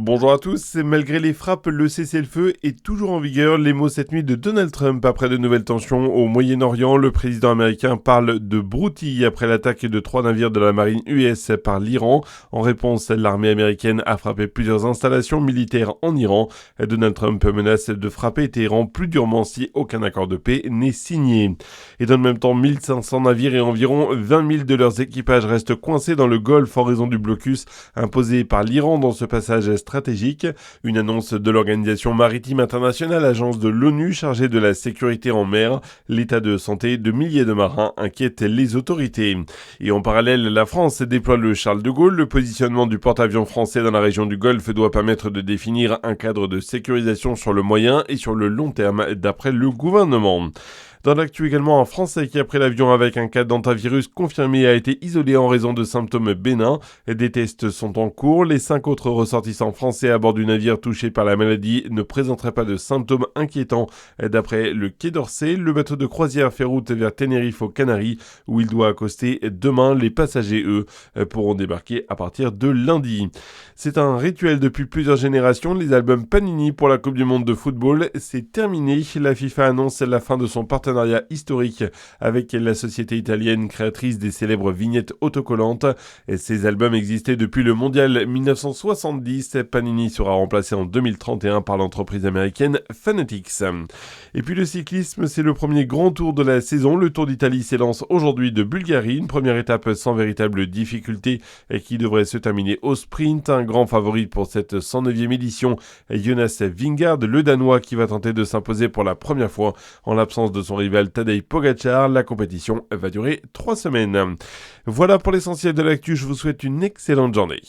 Bonjour à tous, malgré les frappes, le cessez-le-feu est toujours en vigueur. Les mots cette nuit de Donald Trump après de nouvelles tensions au Moyen-Orient. Le président américain parle de broutille après l'attaque de 3 navires de la marine US par l'Iran. En réponse, l'armée américaine a frappé plusieurs installations militaires en Iran. Donald Trump menace de frapper Téhéran plus durement si aucun accord de paix n'est signé. Et dans le même temps, 1500 navires et environ 20 000 de leurs équipages restent coincés dans le Golfe en raison du blocus imposé par l'Iran dans ce passage stratégique. Une annonce de l'Organisation maritime internationale, agence de l'ONU chargée de la sécurité en mer. L'état de santé de milliers de marins inquiète les autorités. Et en parallèle, la France déploie le Charles de Gaulle. Le positionnement du porte-avions français dans la région du Golfe doit permettre de définir un cadre de sécurisation sur le moyen et sur le long terme, d'après le gouvernement. Dans l'actu également, un Français qui a pris l'avion avec un cas d'hantavirus confirmé a été isolé en raison de symptômes bénins. Des tests sont en cours. Les 5 autres ressortissants français à bord du navire touché par la maladie ne présenteraient pas de symptômes inquiétants. D'après le Quai d'Orsay, le bateau de croisière fait route vers Tenerife aux Canaries où il doit accoster demain. Les passagers, eux, pourront débarquer à partir de lundi. C'est un rituel depuis plusieurs générations. Les albums Panini pour la Coupe du Monde de football, c'est terminé. La FIFA annonce la fin de son partenariat historique avec la société italienne créatrice des célèbres vignettes autocollantes. Ces albums existaient depuis le mondial 1970. Panini sera remplacé en 2031 par l'entreprise américaine Fanatics. Et puis le cyclisme, c'est le premier grand tour de la saison. Le Tour d'Italie s'élance aujourd'hui de Bulgarie, une première étape sans véritable difficulté et qui devrait se terminer au sprint. Un grand favori pour cette 109e édition, Jonas Vingegaard, le Danois qui va tenter de s'imposer pour la première fois en l'absence de son rival Tadej Pogačar. La compétition va durer 3 semaines. Voilà pour l'essentiel de l'actu, je vous souhaite une excellente journée.